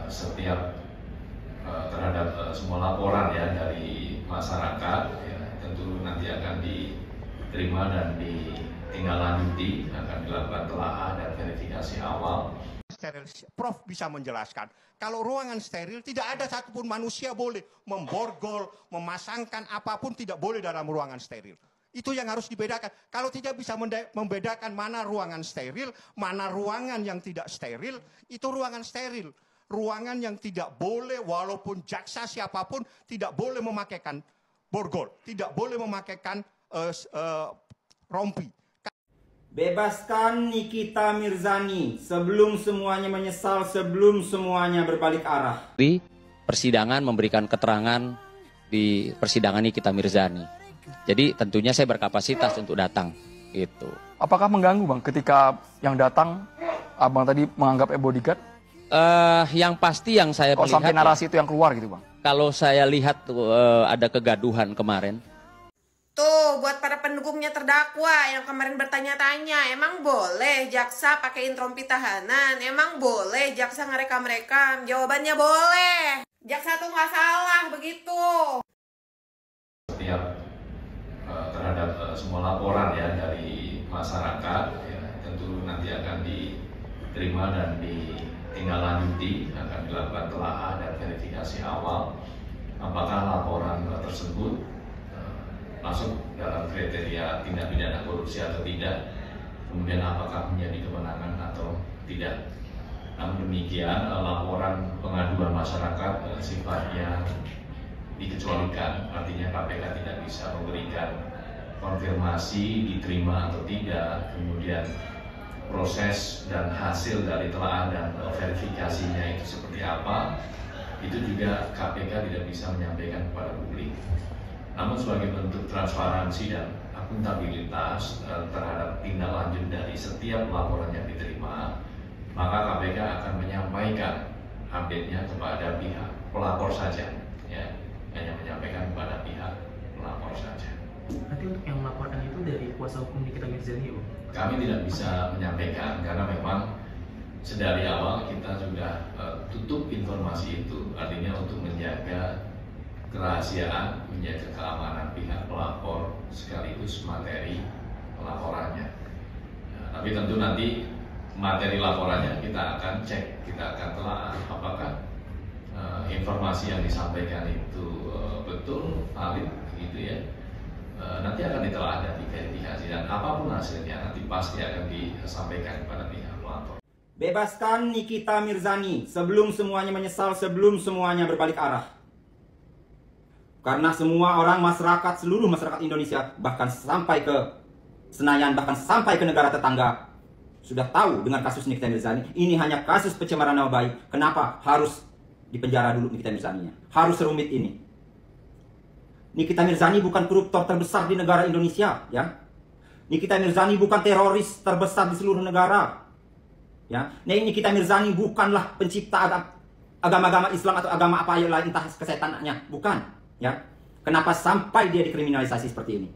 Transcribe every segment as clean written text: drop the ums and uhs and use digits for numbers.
setiap terhadap semua laporan ya dari masyarakat ya, tentu nanti akan diterima dan ditindaklanjuti, akan dilakukan telaah dan verifikasi awal. Steril, Prof bisa menjelaskan. Kalau ruangan steril tidak ada satupun manusia boleh memborgol, memasangkan apapun tidak boleh dalam ruangan steril. Itu yang harus dibedakan. Kalau tidak bisa membedakan mana ruangan steril, mana ruangan yang tidak steril, itu ruangan steril. Ruangan yang tidak boleh, walaupun jaksa siapapun, tidak boleh memakaikan borgol, tidak boleh memakaikan rompi. Bebaskan Nikita Mirzani sebelum semuanya menyesal, sebelum semuanya berbalik arah. Di persidangan memberikan keterangan di persidangan Nikita Mirzani. Jadi tentunya saya berkapasitas untuk datang. Gitu. Apakah mengganggu Bang ketika yang datang, Abang tadi menganggap bodyguard? Yang pasti yang saya melihat, sampai narasi itu yang keluar gitu Bang? Kalau saya lihat ada kegaduhan kemarin. Tuh, buat para pendukungnya terdakwa yang kemarin bertanya-tanya, emang boleh jaksa pakein rompi tahanan? Emang boleh jaksa ngerekam-rekam? Jawabannya boleh. Jaksa tuh nggak salah begitu. Setiap terhadap semua laporan ya dari masyarakat ya, tentu nanti akan diterima dan ditindaklanjuti, akan dilakukan telaah dan verifikasi awal apakah laporan tersebut masuk dalam kriteria tindak pidana korupsi atau tidak, kemudian apakah menjadi kewenangan atau tidak. Namun demikian, laporan pengaduan masyarakat sifatnya dikecualikan, artinya KPK tidak bisa memberikan konfirmasi diterima atau tidak, kemudian proses dan hasil dari telaah dan verifikasinya itu seperti apa, itu juga KPK tidak bisa menyampaikan kepada publik. Namun sebagai bentuk transparansi dan akuntabilitas terhadap tindak lanjut dari setiap laporan yang diterima, maka KPK akan menyampaikan update-nya kepada pihak pelapor saja, ya, hanya menyampaikan kepada pihak pelapor saja. Nanti untuk yang melaporkan itu dari kuasa hukum Nikita Mirzani, kami tidak bisa menyampaikan karena memang sedari awal kita sudah tutup informasi itu, artinya untuk menjaga kerahasiaan, menjaga keamanan pihak pelapor sekaligus materi pelaporannya. Nah, tapi tentu nanti materi laporannya kita akan cek, kita akan telah apakah informasi yang disampaikan itu betul, valid, gitu ya. Nanti akan ditelaah dan diverifikasi, dan apapun hasilnya nanti pasti akan disampaikan kepada pihak pelapor. Bebaskan Nikita Mirzani sebelum semuanya menyesal, sebelum semuanya berbalik arah. Karena semua orang masyarakat, seluruh masyarakat Indonesia, bahkan sampai ke Senayan, bahkan sampai ke negara tetangga, sudah tahu dengan kasus Nikita Mirzani. Ini hanya kasus pencemaran nama baik. Kenapa harus dipenjara dulu Nikita Mirzani? Harus serumit ini. Nikita Mirzani bukan koruptor terbesar di negara Indonesia, ya. Nikita Mirzani bukan teroris terbesar di seluruh negara, ya. Nikita Mirzani bukanlah pencipta agama-agama Islam atau agama apa yang lain, entah kesetanannya, bukan. Ya, kenapa sampai dia dikriminalisasi seperti ini?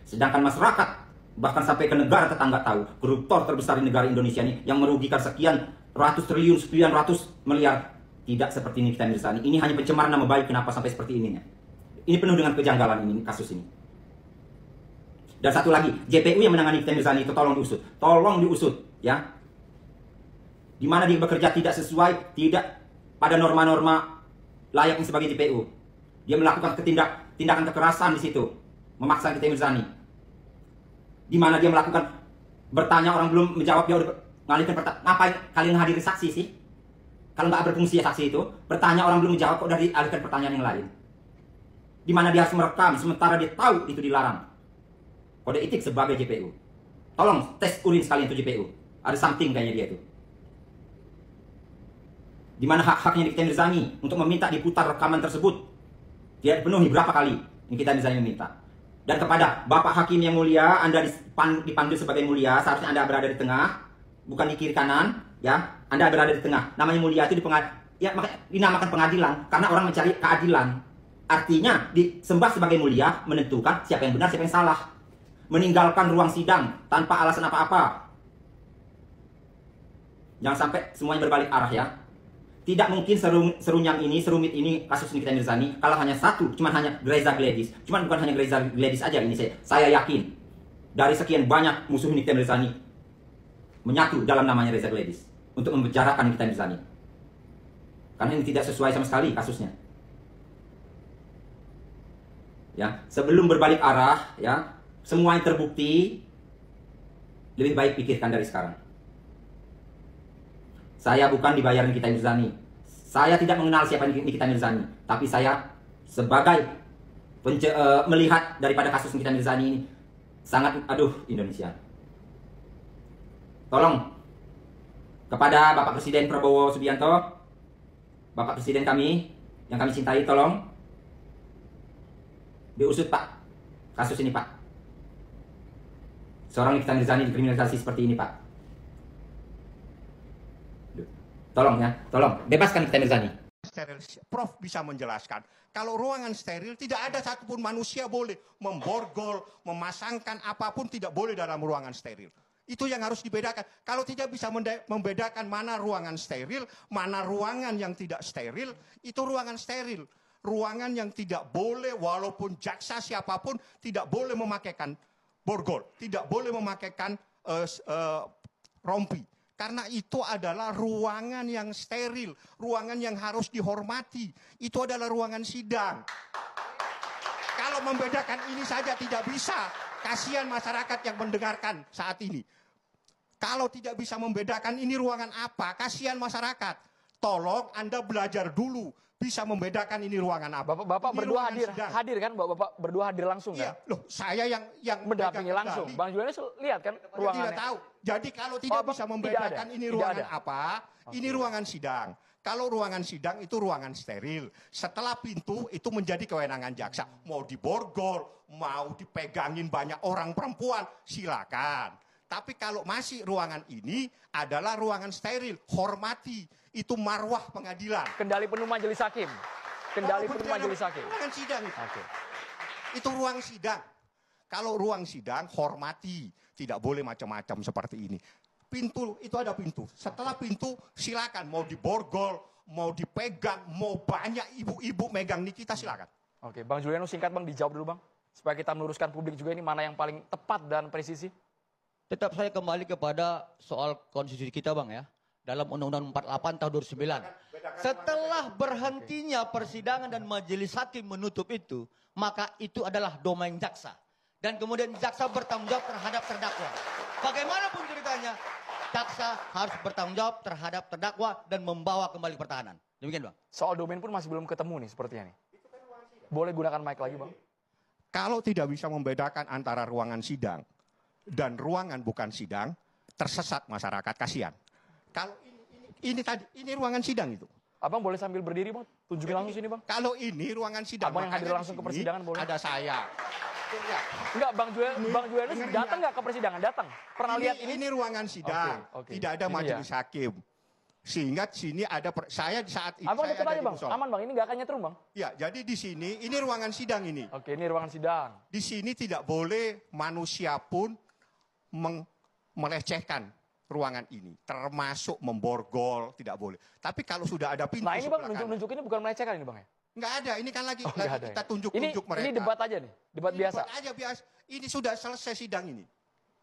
Sedangkan masyarakat, bahkan sampai ke negara tetangga tahu, koruptor terbesar di negara Indonesia ini yang merugikan sekian ratus triliun, sekian ratus miliar, tidak seperti Nikita Mirzani. Ini hanya pencemaran nama baik. Kenapa sampai seperti ini? Ini penuh dengan kejanggalan ini, kasus ini. Dan satu lagi, JPU yang menangani Nikita Mirzani itu tolong diusut, ya. Di mana dia bekerja tidak sesuai, tidak pada norma-norma layaknya sebagai JPU. Dia melakukan tindakan kekerasan di situ, memaksa Nikita Mirzani. Di mana dia melakukan bertanya orang belum menjawab, dia udah ngalihkan pertanyaan. Ngapain kalian hadiri saksi sih? Kalau nggak berfungsi ya saksi itu, bertanya orang belum menjawab kok udah dialihkan pertanyaan yang lain. Di mana dia harus merekam sementara dia tahu itu dilarang. Kode etik sebagai JPU. Tolong tes urin sekalian itu JPU. Ada something kayaknya dia itu. Di mana hak-haknya Nikita Mirzani untuk meminta diputar rekaman tersebut. Dia penuhi berapa kali Nikita Mirzani meminta. Dan kepada Bapak Hakim yang mulia, Anda dipanggil sebagai mulia, seharusnya Anda berada di tengah, bukan di kiri kanan, ya. Anda berada di tengah. Namanya mulia itu dinamakan pengadilan karena orang mencari keadilan. Artinya disembah sebagai mulia menentukan siapa yang benar, siapa yang salah. Meninggalkan ruang sidang tanpa alasan apa-apa. Jangan sampai semuanya berbalik arah, ya. Tidak mungkin serumit ini kasus Nikita Mirzani kalau hanya satu, hanya Reza Gladys. Bukan hanya Reza Gladys aja ini saya yakin dari sekian banyak musuh Nikita Mirzani menyatu dalam namanya Reza Gladys untuk membicarakan Nikita Mirzani. Karena ini tidak sesuai sama sekali kasusnya. Ya, sebelum berbalik arah, ya, semua yang terbukti lebih baik pikirkan dari sekarang. Saya bukan dibayar Nikita Mirzani. Saya tidak mengenal siapa Nikita Mirzani. Tapi saya sebagai melihat daripada kasus Nikita Mirzani ini sangat, Indonesia. Tolong kepada Bapak Presiden Prabowo Subianto, Bapak Presiden kami yang kami cintai, tolong diusut Pak kasus ini Pak. Seorang Nikita Mirzani dikriminalisasi seperti ini Pak. Tolong ya, tolong bebaskan Nikita Mirzani. Steril, Prof bisa menjelaskan. Kalau ruangan steril tidak ada satupun manusia boleh memborgol, memasangkan apapun tidak boleh dalam ruangan steril. Itu yang harus dibedakan. Kalau tidak bisa membedakan mana ruangan steril, mana ruangan yang tidak steril, itu ruangan steril. Ruangan yang tidak boleh, walaupun jaksa siapapun tidak boleh memakaikan borgol, tidak boleh memakaikan rompi. Karena itu adalah ruangan yang steril, ruangan yang harus dihormati. Itu adalah ruangan sidang. Kalau membedakan ini saja tidak bisa, kasihan masyarakat yang mendengarkan saat ini. Kalau tidak bisa membedakan ini ruangan apa, kasihan masyarakat. Tolong Anda belajar dulu, bisa membedakan ini ruangan apa. Bapak ini berdua hadir kan? Bapak berdua hadir langsung kan? Iya, loh, saya yang mendampingi langsung. Bang Julianus lihat kan ruangannya? Tidak tahu. Jadi kalau tidak bisa membedakan ini ruangan apa, ini ruangan sidang. Kalau ruangan sidang itu ruangan steril. Setelah pintu itu menjadi kewenangan jaksa. Mau diborgol, mau dipegangin banyak orang perempuan, silakan. Tapi kalau masih ruangan ini adalah ruangan steril, hormati. Itu marwah pengadilan. Kendali penuh majelis hakim. Kendali penuh majelis hakim. Ruangan sidang. Okay. Itu ruang sidang. Kalau ruang sidang, hormati. Tidak boleh macam-macam seperti ini. Pintu, itu ada pintu. Setelah pintu, silakan. Mau diborgol, mau dipegang, mau banyak ibu-ibu megang Nikita, silakan. Oke, Bang Julianus singkat Bang, dijawab dulu Bang. Supaya kita meluruskan publik juga ini mana yang paling tepat dan presisi. Tetap saya kembali kepada soal konstitusi kita Bang ya. Dalam Undang-Undang 48 tahun 2009. Setelah berhentinya persidangan dan majelis hakim menutup itu, maka itu adalah domain jaksa. Dan kemudian jaksa bertanggung jawab terhadap terdakwa. Bagaimanapun ceritanya, jaksa harus bertanggung jawab terhadap terdakwa dan membawa kembali pertahanan. Demikian Bang. Soal domain pun masih belum ketemu nih sepertinya nih. Boleh gunakan mic lagi Bang. Kalau tidak bisa membedakan antara ruangan sidang dan ruangan bukan sidang, tersesat masyarakat, kasihan. Kalau ini ruangan sidang itu. Abang boleh sambil berdiri Bang, tunjukin langsung sini Bang. Kalau ini ruangan sidang, Abang yang hadir langsung ke persidangan boleh. Ada saya. Enggak, Bang Julianus datang nggak ke persidangan? Datang. Pernah lihat ini? Ini ruangan sidang. Okay. Tidak ada majelis hakim. Sehingga di sini ada saya saat itu. Abang saya dekat ada aja di Bang. musola. Aman Bang, ini nggak akan nyetrum Bang. Ya, jadi di sini ini ruangan sidang ini. Oke, ini ruangan sidang. Di sini tidak boleh manusia pun melecehkan ruangan ini, termasuk memborgol, tidak boleh. Tapi kalau sudah ada pintu. Nah ini Bang, nunjuk ini bukan melecehkan ini Bang ya? Nggak ada, ini kan lagi ada, kita tunjuk-tunjuk mereka. Ini debat aja nih, debat biasa. Debat aja biasa. Ini sudah selesai sidang ini.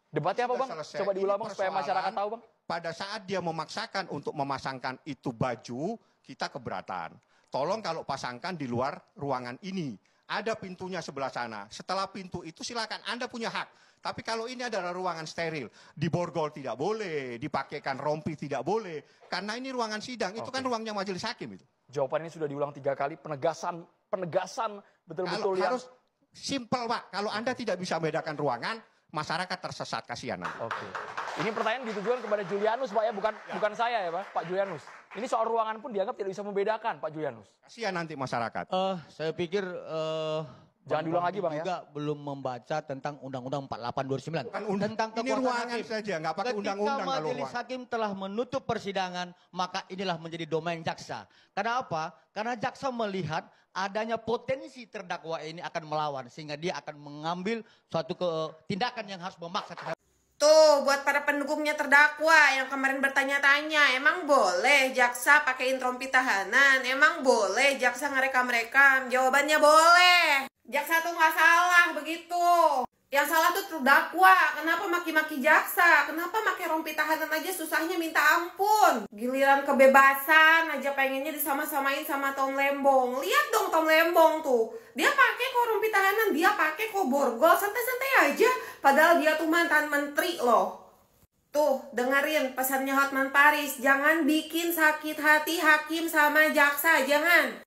Debatnya apa Bang? Selesai. Coba diulang Bang supaya masyarakat tahu Bang. Pada saat dia memaksakan untuk memasangkan itu baju, kita keberatan. Tolong kalau pasangkan di luar ruangan ini. Ada pintunya sebelah sana. Setelah pintu itu silakan, Anda punya hak. Tapi kalau ini adalah ruangan steril, diborgol tidak boleh, dipakaikan rompi tidak boleh. Karena ini ruangan sidang, itu kan ruangnya majelis hakim itu. Jawaban ini sudah diulang 3 kali, penegasan betul-betul yang... Harus simpel Pak, kalau Anda tidak bisa membedakan ruangan, masyarakat tersesat, kasihan. Oke. Ini pertanyaan ditujukan kepada Julianus Pak ya, bukan saya ya Pak Julianus. Ini soal ruangan pun dianggap tidak bisa membedakan Pak Julianus. Kasihan nanti masyarakat. Saya pikir jangan diulang lagi Bang ya. Juga belum membaca tentang Undang-Undang 48 2009 tentang ini ruangan hakim. Saja, nggak pakai undang-undang. Ketika majelis hakim telah menutup persidangan, maka inilah menjadi domain jaksa. Karena apa? Karena jaksa melihat adanya potensi terdakwa ini akan melawan, sehingga dia akan mengambil suatu tindakan yang harus memaksa terhadap. Tuh, buat para pendukungnya terdakwa yang kemarin bertanya-tanya, emang boleh jaksa pakein rompi tahanan? Emang boleh jaksa ngerekam-rekam? Jawabannya boleh. Jaksa tuh nggak salah begitu. Yang salah tuh terdakwa. Kenapa maki-maki jaksa? Kenapa pakai rompi tahanan aja susahnya minta ampun? Giliran kebebasan aja pengennya disama-samain sama Tom Lembong. Lihat dong Tom Lembong tuh. Dia pakai kok rompi tahanan, dia pakai kok borgol, santai-santai aja. Padahal dia tuh mantan menteri loh. Tuh, dengerin pesannya Hotman Paris. Jangan bikin sakit hati hakim sama jaksa, jangan.